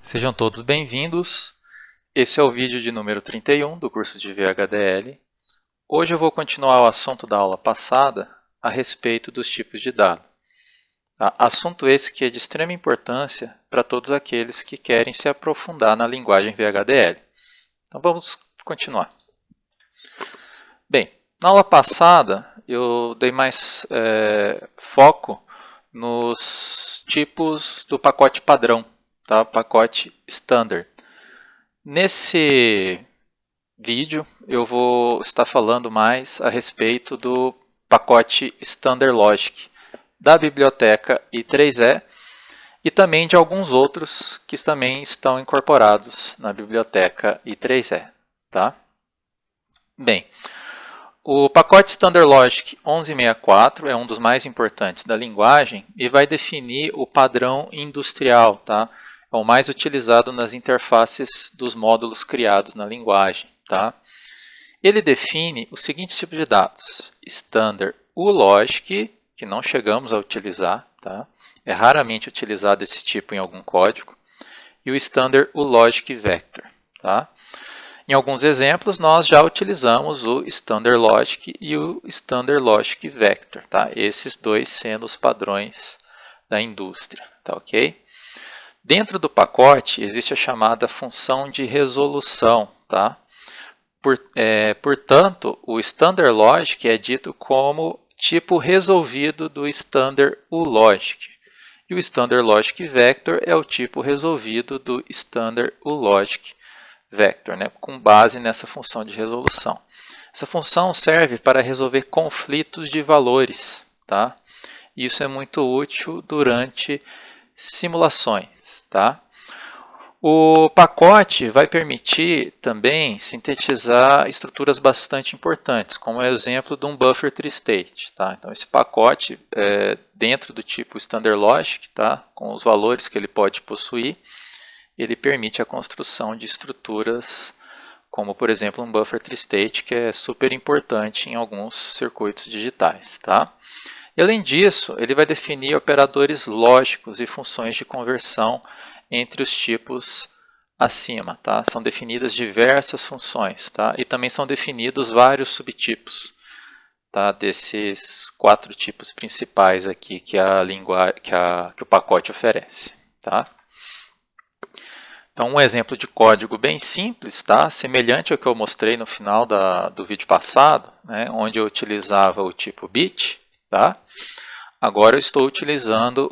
Sejam todos bem-vindos. Esse é o vídeo de número 31 do curso de VHDL. Hoje eu vou continuar o assunto da aula passada a respeito dos tipos de dado. Assunto esse que é de extrema importância para todos aqueles que querem se aprofundar na linguagem VHDL. Então vamos continuar. Bem, na aula passada eu dei mais foco nos tipos do pacote padrão. Tá? Pacote Standard. Nesse vídeo eu vou estar falando mais a respeito do pacote Standard Logic da biblioteca I3E e também de alguns outros que também estão incorporados na biblioteca I3E. Tá? Bem, o pacote Standard Logic 1164 é um dos mais importantes da linguagem e vai definir o padrão industrial, tá? É o mais utilizado nas interfaces dos módulos criados na linguagem. Tá? Ele define os seguintes tipos de dados. Standard ULogic, que não chegamos a utilizar, tá? É raramente utilizado esse tipo em algum código. E o Standard ULogic Vector. Tá? Em alguns exemplos, nós já utilizamos o Standard Logic e o Standard Logic Vector. Tá? Esses dois sendo os padrões da indústria. Tá, ok? Dentro do pacote existe a chamada função de resolução. Tá? Portanto, o Standard Logic é dito como tipo resolvido do Standard ULogic. E o Standard Logic Vector é o tipo resolvido do Standard ULogic Vector, né? Com base nessa função de resolução. Essa função serve para resolver conflitos de valores. Tá? Isso é muito útil durante simulações. Tá? O pacote vai permitir também sintetizar estruturas bastante importantes, como é o exemplo de um buffer tree-state. Tá? Então, esse pacote, dentro do tipo Standard Logic, tá? Com os valores que ele pode possuir, ele permite a construção de estruturas como, por exemplo, um buffer tree-state, que é super importante em alguns circuitos digitais. Tá? E, além disso, ele vai definir operadores lógicos e funções de conversão entre os tipos acima. Tá? São definidas diversas funções, tá? E também são definidos vários subtipos, tá? Desses 4 tipos principais aqui que o pacote oferece. Tá? Então, um exemplo de código bem simples, tá? Semelhante ao que eu mostrei no final do vídeo passado, né? Onde eu utilizava o tipo bit. Tá? Agora eu estou utilizando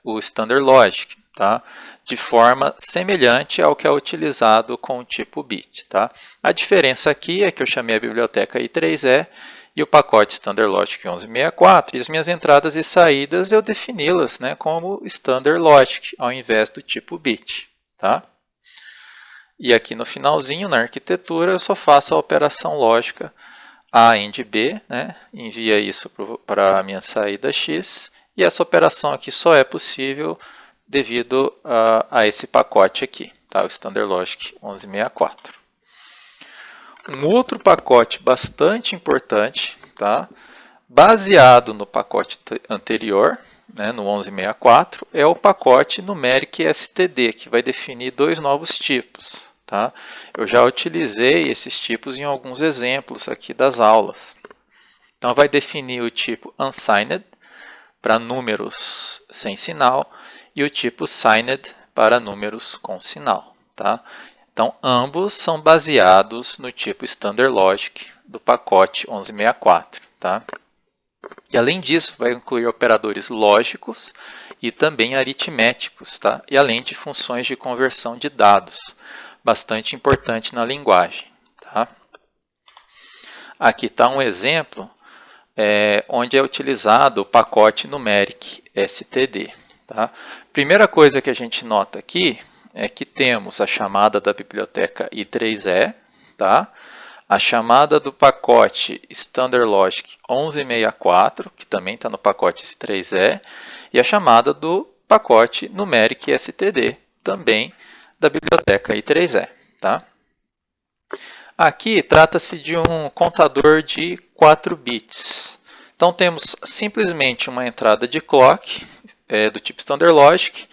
o Standard Logic, tá? De forma semelhante ao que é utilizado com o tipo bit. Tá? A diferença aqui é que eu chamei a biblioteca I3E e o pacote Standard Logic 1164, e as minhas entradas e saídas eu defini-las, né, como Standard Logic, ao invés do tipo bit. Tá? E aqui no finalzinho, na arquitetura, eu só faço a operação lógica A AND B, né? Envia isso para a minha saída X, e essa operação aqui só é possível devido a esse pacote aqui, tá? O Standard Logic 1164. Um outro pacote bastante importante, tá? Baseado no pacote anterior, né, no 1164, é o pacote Numeric STD, que vai definir 2 novos tipos. Tá? Eu já utilizei esses tipos em alguns exemplos aqui das aulas. Então, vai definir o tipo unsigned para números sem sinal e o tipo signed para números com sinal. Tá? Então, ambos são baseados no tipo Standard Logic do pacote 1164. Tá? E, além disso, vai incluir operadores lógicos e também aritméticos, tá? E além de funções de conversão de dados, bastante importante na linguagem. Tá? Aqui está um exemplo onde é utilizado o pacote Numeric STD. Tá? Primeira coisa que a gente nota aqui é que temos a chamada da biblioteca I3E, tá? A chamada do pacote Standard Logic 1164, que também está no pacote I3E, e a chamada do pacote Numeric STD, também da biblioteca I3E. Tá? Aqui trata-se de um contador de 4 bits. Então, temos simplesmente uma entrada de clock do tipo Standard Logic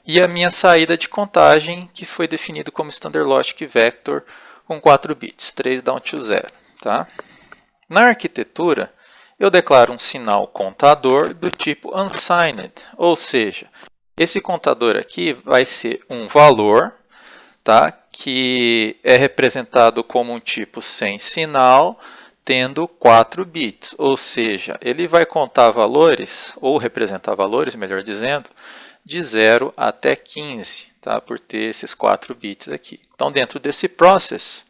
e a minha saída de contagem, que foi definido como Standard Logic Vector com 4 bits, 3 down to 0. Tá? Na arquitetura, eu declaro um sinal contador do tipo unsigned, ou seja, esse contador aqui vai ser um valor, tá, que é representado como um tipo sem sinal, tendo 4 bits, ou seja, ele vai contar valores, ou representar valores, melhor dizendo, de 0 até 15, tá, por ter esses 4 bits aqui. Então, dentro desse process,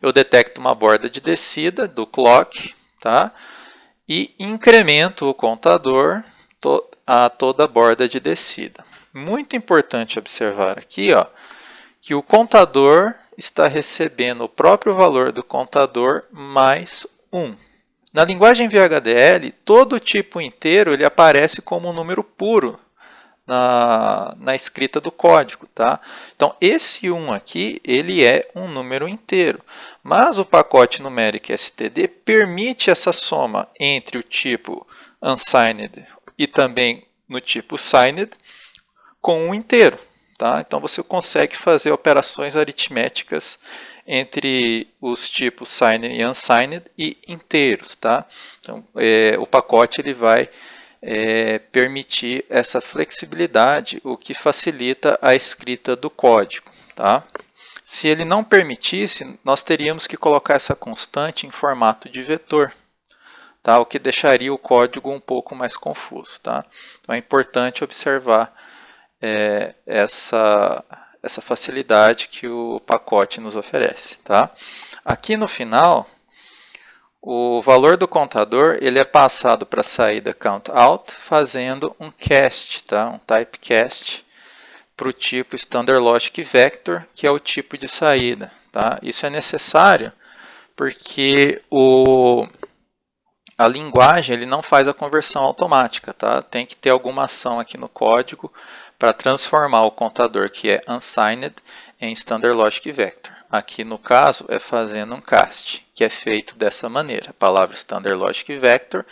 eu detecto uma borda de descida do clock, tá, e incremento o contador a toda a borda de descida. Muito importante observar aqui, ó, que o contador está recebendo o próprio valor do contador mais 1. Na linguagem VHDL, todo tipo inteiro ele aparece como um número puro na escrita do código. Tá? Então, esse 1 aqui ele é um número inteiro. Mas o pacote numeric std permite essa soma entre o tipo unsigned e também no tipo signed com um inteiro. Tá? Então, você consegue fazer operações aritméticas entre os tipos signed e unsigned e inteiros. Tá? Então, o pacote ele vai permitir essa flexibilidade, o que facilita a escrita do código. Tá? Se ele não permitisse, nós teríamos que colocar essa constante em formato de vetor. Tá? O que deixaria o código um pouco mais confuso. Tá? Então, é importante observar essa facilidade que o pacote nos oferece. Tá? Aqui no final, o valor do contador ele é passado para a saída countout fazendo um cast, tá? Um typecast para o tipo Standard Logic Vector, que é o tipo de saída. Tá? Isso é necessário porque a linguagem ele não faz a conversão automática. Tá? Tem que ter alguma ação aqui no código para transformar o contador que é unsigned em Standard Logic Vector. Aqui no caso é fazendo um cast, que é feito dessa maneira. A palavra Standard Logic Vector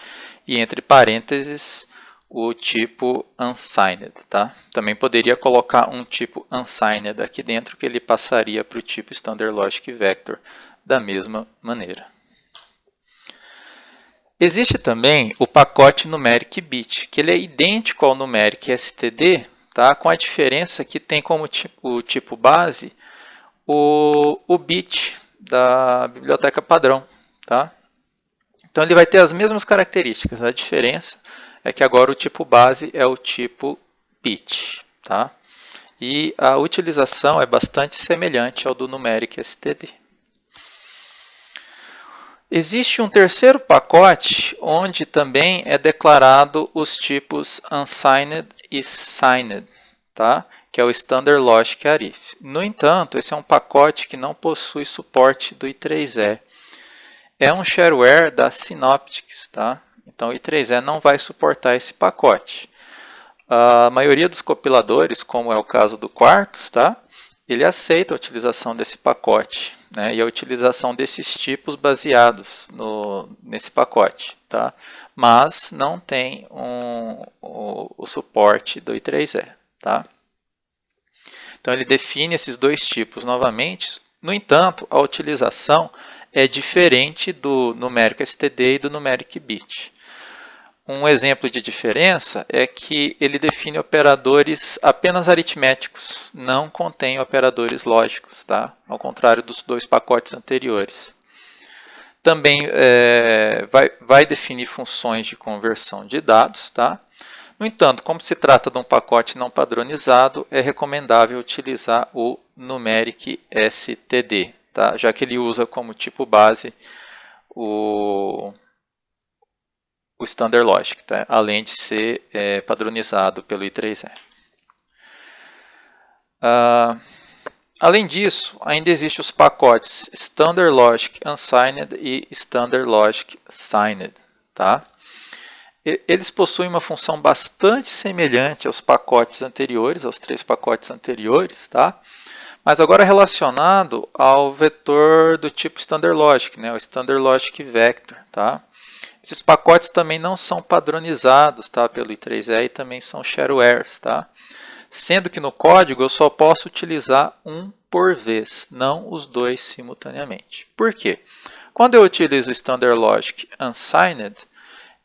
e entre parênteses o tipo unsigned. Tá? Também poderia colocar um tipo unsigned aqui dentro que ele passaria para o tipo Standard Logic Vector da mesma maneira. Existe também o pacote numeric bit, que ele é idêntico ao numeric std, tá? Com a diferença que tem como tipo base o bit da biblioteca padrão. Tá? Então ele vai ter as mesmas características, a diferença é que agora o tipo base é o tipo bit. Tá? E a utilização é bastante semelhante ao do numeric std. Existe um terceiro pacote onde também é declarado os tipos unsigned e signed, tá? Que é o Standard Logic Arif. No entanto, esse é um pacote que não possui suporte do I3E. É um shareware da Synoptics, tá? Então o I3E não vai suportar esse pacote. A maioria dos compiladores, como é o caso do Quartus, tá? Ele aceita a utilização desse pacote, né, e a utilização desses tipos baseados nesse pacote. Tá? Mas não tem o suporte do I3E. Tá? Então ele define esses dois tipos novamente. No entanto, a utilização é diferente do numeric std e do numeric bit. Um exemplo de diferença é que ele define operadores apenas aritméticos, não contém operadores lógicos, tá? Ao contrário dos dois pacotes anteriores. Também vai definir funções de conversão de dados. Tá? No entanto, como se trata de um pacote não padronizado, é recomendável utilizar o numeric std, tá? Já que ele usa como tipo base o Standard Logic, tá? Além de ser padronizado pelo I3E. Além disso, ainda existem os pacotes Standard Logic Unsigned e Standard Logic Signed. Tá? Eles possuem uma função bastante semelhante aos pacotes anteriores, aos 3 pacotes anteriores, tá? Mas agora relacionado ao vetor do tipo Standard Logic, né? O Standard Logic Vector. Tá? Esses pacotes também não são padronizados, tá, pelo I3E e também são sharewares. Tá? sendo que no código eu só posso utilizar um por vez, não os dois simultaneamente. Por quê? Quando eu utilizo o Standard Logic Unsigned,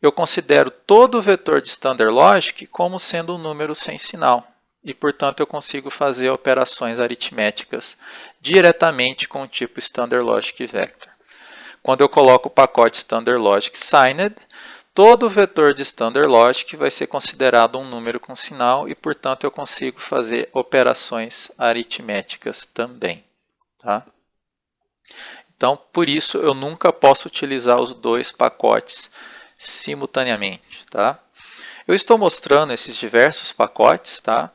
eu considero todo o vetor de Standard Logic como sendo um número sem sinal. E, portanto, eu consigo fazer operações aritméticas diretamente com o tipo Standard Logic Vector. Quando eu coloco o pacote Standard Logic Signed, todo vetor de Standard Logic vai ser considerado um número com sinal e, portanto, eu consigo fazer operações aritméticas também. Tá? Então, por isso, eu nunca posso utilizar os dois pacotes simultaneamente. Tá? Eu estou mostrando esses diversos pacotes, tá?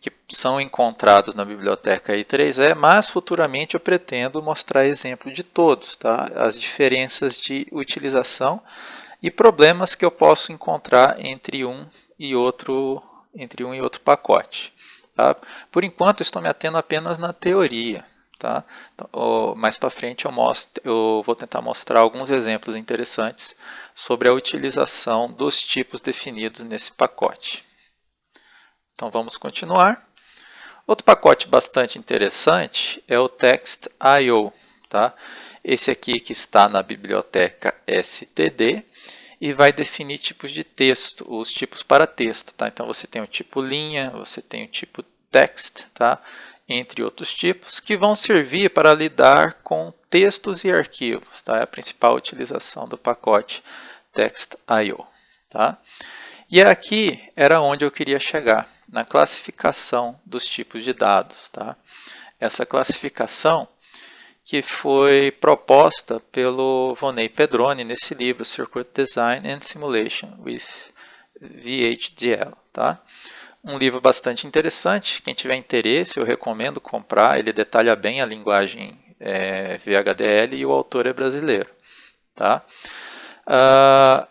Que são encontrados na biblioteca I3E, mas futuramente eu pretendo mostrar exemplo de todos, tá? As diferenças de utilização e problemas que eu posso encontrar entre um e outro pacote. Tá? Por enquanto, estou me atendo apenas na teoria. Tá? Então, mais para frente eu vou tentar mostrar alguns exemplos interessantes sobre a utilização dos tipos definidos nesse pacote. Então vamos continuar. Outro pacote bastante interessante é o Text.io. Tá? Esse aqui que está na biblioteca std e vai definir tipos de texto, os tipos para texto. Tá? Então você tem o tipo linha, você tem o tipo text, tá? Entre outros tipos, que vão servir para lidar com textos e arquivos. Tá? É a principal utilização do pacote Text.io. Tá? E aqui era onde eu queria chegar, na classificação dos tipos de dados. Tá? Essa classificação que foi proposta pelo Vonei Pedroni nesse livro, Circuit Design and Simulation with VHDL. Tá? Um livro bastante interessante, quem tiver interesse eu recomendo comprar, ele detalha bem a linguagem VHDL e o autor é brasileiro. Tá?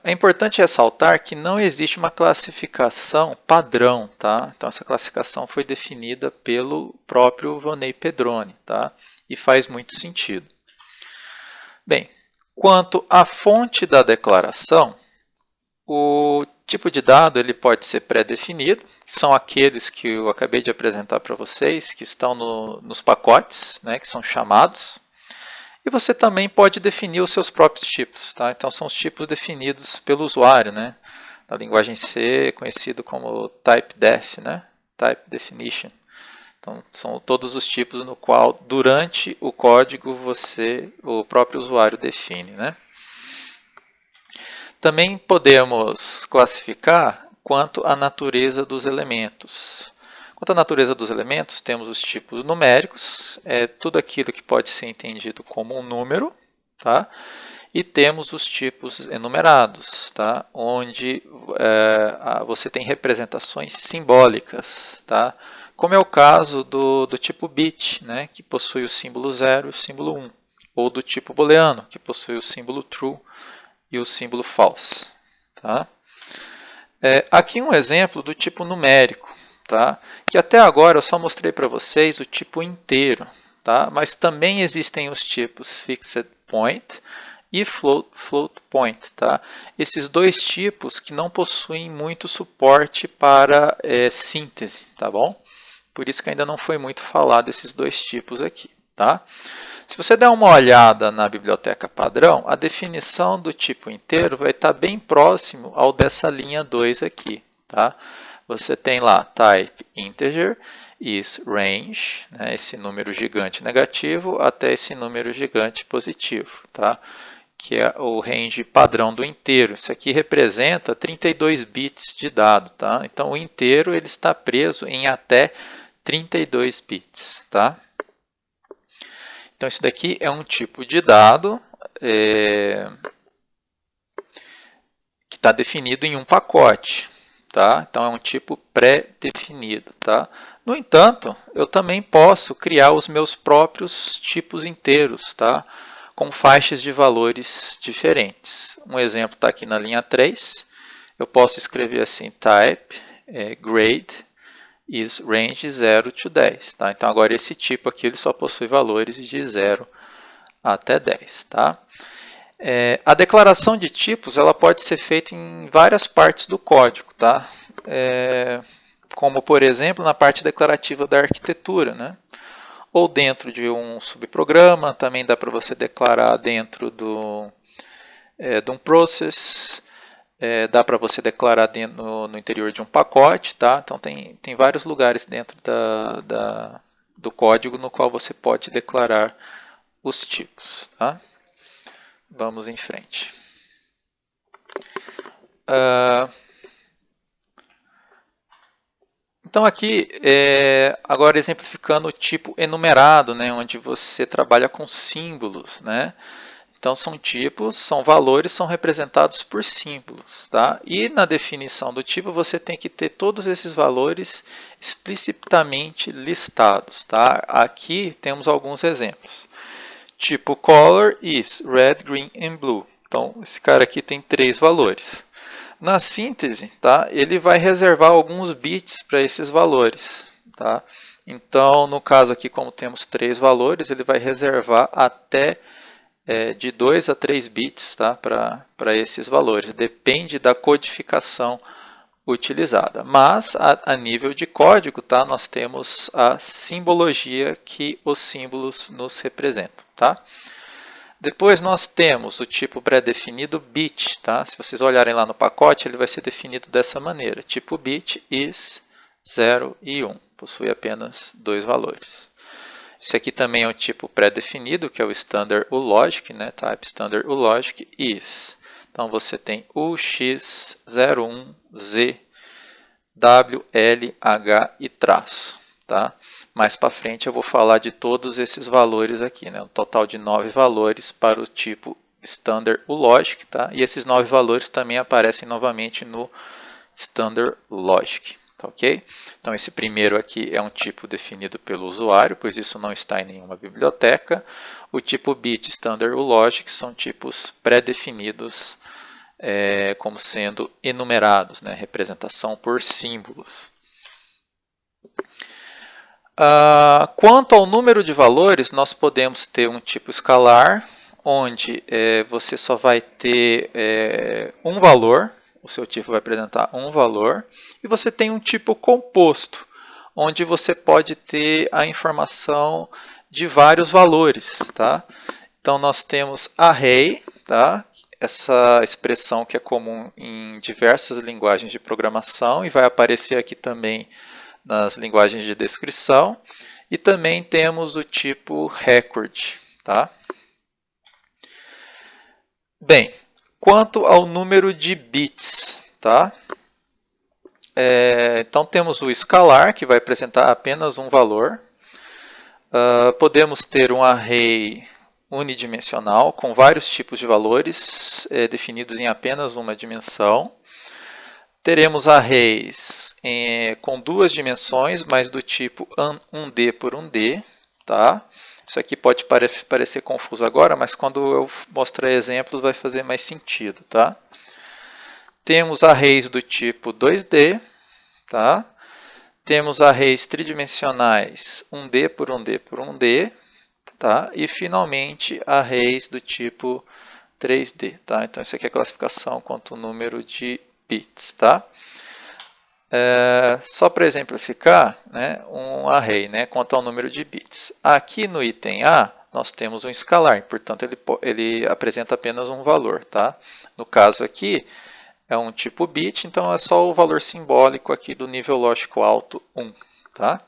É importante ressaltar que não existe uma classificação padrão. Tá? Então essa classificação foi definida pelo próprio Vonei Pedroni, tá? E faz muito sentido. Bem, quanto à fonte da declaração, o tipo de dado ele pode ser pré-definido, que são aqueles que eu acabei de apresentar para vocês, que estão nos pacotes, né, que são chamados. E você também pode definir os seus próprios tipos. Tá? Então, são os tipos definidos pelo usuário. Né? Na linguagem C, conhecido como typedef, né? Type definition. Então, são todos os tipos no qual, durante o código, o próprio usuário define. Né? Também podemos classificar quanto à natureza dos elementos. Quanto à natureza dos elementos, temos os tipos numéricos, tudo aquilo que pode ser entendido como um número, tá? E temos os tipos enumerados, tá? Onde você tem representações simbólicas, tá? Como é o caso do tipo bit, né? Que possui o símbolo 0 e o símbolo 1, ou do tipo booleano, que possui o símbolo true e o símbolo false. Tá? Aqui um exemplo do tipo numérico, tá? Que até agora eu só mostrei para vocês o tipo inteiro, tá? Mas também existem os tipos fixed point e float point. Tá? Esses dois tipos que não possuem muito suporte para síntese, tá bom? Por isso que ainda não foi muito falado esses dois tipos aqui. Tá? Se você der uma olhada na biblioteca padrão, a definição do tipo inteiro vai estar bem próximo ao dessa linha 2 aqui. Tá? Você tem lá type integer is range, né, esse número gigante negativo, até esse número gigante positivo, tá? Que é o range padrão do inteiro. Isso aqui representa 32 bits de dado. Tá? Então, o inteiro ele está preso em até 32 bits. Tá? Então, isso daqui é um tipo de dado que está definido em um pacote. Tá? Então, é um tipo pré-definido. Tá? No entanto, eu também posso criar os meus próprios tipos inteiros, tá? Com faixas de valores diferentes. Um exemplo está aqui na linha 3. Eu posso escrever assim, type grade is range 0 to 10. Tá? Então, agora esse tipo aqui ele só possui valores de 0 até 10. Tá? A declaração de tipos ela pode ser feita em várias partes do código. Tá? como, por exemplo, na parte declarativa da arquitetura, né? Ou dentro de um subprograma, também dá para você declarar dentro de um process, dá para você declarar no interior de um pacote, tá? Então tem vários lugares dentro do código no qual você pode declarar os tipos, tá? Vamos em frente. Então aqui, agora exemplificando o tipo enumerado, né, onde você trabalha com símbolos, né? Então são tipos, são valores, são representados por símbolos, tá? E na definição do tipo você tem que ter todos esses valores explicitamente listados, tá? Aqui temos alguns exemplos. Tipo color is red, green and blue. Então esse cara aqui tem 3 valores. Na síntese, tá? Ele vai reservar alguns bits para esses valores, tá? Então no caso aqui, como temos 3 valores, ele vai reservar até de 2 a 3 bits, tá? para esses valores. Depende da codificação utilizada. Mas, a nível de código, tá? Nós temos a simbologia que os símbolos nos representam. Tá? Depois nós temos o tipo pré-definido bit. Tá? Se vocês olharem lá no pacote, ele vai ser definido dessa maneira. Tipo bit is 0 e 1. Possui apenas 2 valores. Esse aqui também é um tipo pré-definido, que é o standard uLogic, né? Type standard uLogic is. Então você tem UX01Z, W, L, H e traço. Tá? Mais para frente eu vou falar de todos esses valores aqui, né? Um total de 9 valores para o tipo standard uLogic. Tá? E esses 9 valores também aparecem novamente no standard logic. Tá, ok? Então esse primeiro aqui é um tipo definido pelo usuário, pois isso não está em nenhuma biblioteca. O tipo bit, standard e logic são tipos pré-definidos como sendo enumerados, né? Representação por símbolos. Quanto ao número de valores, nós podemos ter um tipo escalar, onde você só vai ter um valor. O seu tipo vai apresentar um valor. E você tem um tipo composto, onde você pode ter a informação de vários valores. Tá? Então, nós temos array, tá? Essa expressão que é comum em diversas linguagens de programação e vai aparecer aqui também nas linguagens de descrição. E também temos o tipo record. Tá? Bem, quanto ao número de bits, tá? Então temos o escalar, que vai apresentar apenas um valor. Podemos ter um array unidimensional, com vários tipos de valores definidos em apenas uma dimensão. Teremos arrays com 2 dimensões, mas do tipo 1D por 1D. Tá? Isso aqui pode parecer confuso agora, mas quando eu mostrar exemplos vai fazer mais sentido. Tá? Temos arrays do tipo 2D. Tá? Temos arrays tridimensionais 1D por 1D por 1D. Tá? E finalmente arrays do tipo 3D. Tá? Então isso aqui é a classificação quanto ao número de bits. Tá? Só para exemplificar, né, um array, né, quanto ao número de bits. Aqui no item A, nós temos um escalar, portanto ele apresenta apenas um valor. Tá? No caso aqui, é um tipo bit, então é só o valor simbólico aqui do nível lógico alto 1. Tá?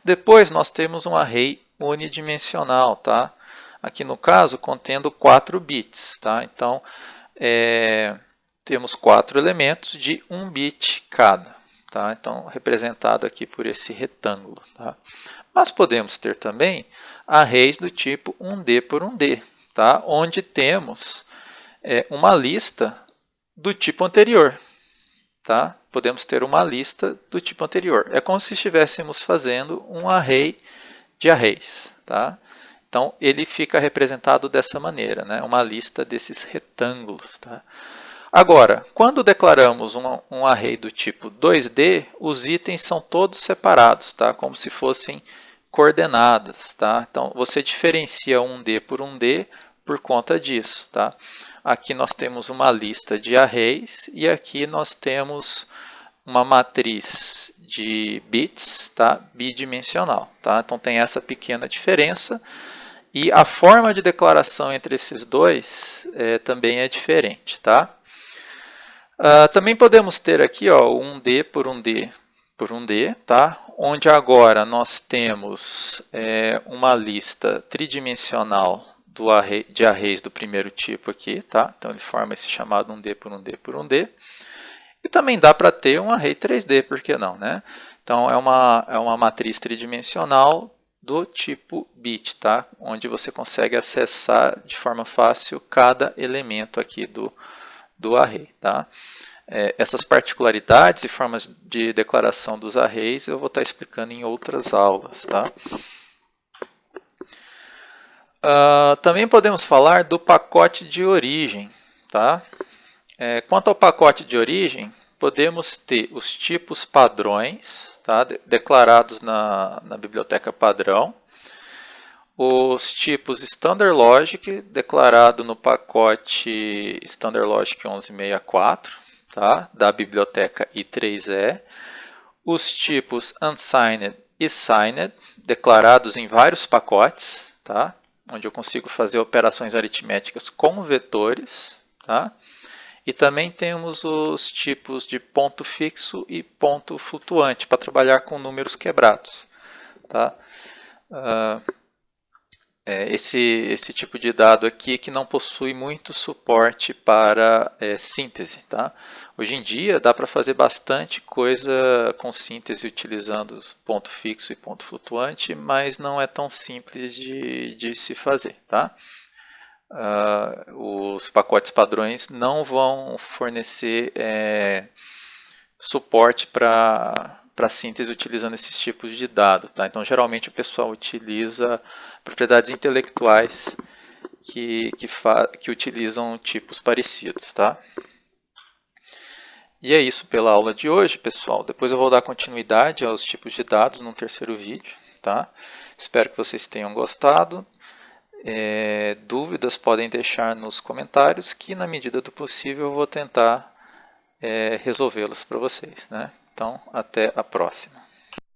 Depois nós temos um array unidimensional. Tá? Aqui no caso, contendo 4 bits. Tá? Então, temos 4 elementos de 1 bit cada. Tá? Então, representado aqui por esse retângulo. Tá? Mas podemos ter também arrays do tipo 1D por 1D, tá? Onde temos uma lista do tipo anterior. Tá? Podemos ter uma lista do tipo anterior. É como se estivéssemos fazendo um array de arrays. Tá? Então, ele fica representado dessa maneira, né? Uma lista desses retângulos. Tá? Agora, quando declaramos um array do tipo 2D, os itens são todos separados, tá? Como se fossem coordenadas. Tá? Então, você diferencia 1D por 1D por conta disso. Tá? Aqui nós temos uma lista de arrays e aqui nós temos uma matriz de bits, tá? Bidimensional. Tá? Então tem essa pequena diferença. E a forma de declaração entre esses dois também é diferente. Tá? Também podemos ter aqui um D por um D por um D, tá? Onde agora nós temos uma lista tridimensional de arrays do primeiro tipo aqui. Tá? Então ele forma esse chamado um D por um D por um D. E também dá para ter um array 3D, por que não? Né? Então é uma matriz tridimensional do tipo bit, tá? Onde você consegue acessar de forma fácil cada elemento aqui do array. Tá? Essas particularidades e formas de declaração dos arrays eu vou estar explicando em outras aulas. Tá? Também podemos falar do pacote de origem. Tá? Quanto ao pacote de origem, podemos ter os tipos padrões, tá, declarados na biblioteca padrão, os tipos Standard Logic, declarado no pacote Standard Logic 1164, tá, da biblioteca I3E, os tipos Unsigned e Signed, declarados em vários pacotes, tá, onde eu consigo fazer operações aritméticas com vetores, tá. E também temos os tipos de ponto fixo e ponto flutuante para trabalhar com números quebrados. Tá? Esse tipo de dado aqui que não possui muito suporte para síntese. Tá? Hoje em dia dá para fazer bastante coisa com síntese utilizando ponto fixo e ponto flutuante, mas não é tão simples de se fazer. Tá? Os pacotes padrões não vão fornecer suporte para síntese utilizando esses tipos de dado. Tá? Então, geralmente o pessoal utiliza propriedades intelectuais que utilizam tipos parecidos. Tá? E é isso pela aula de hoje, pessoal. Depois eu vou dar continuidade aos tipos de dados num terceiro vídeo. Tá? Espero que vocês tenham gostado. Dúvidas podem deixar nos comentários que na medida do possível eu vou tentar resolvê-las para vocês. Né? Então, até a próxima.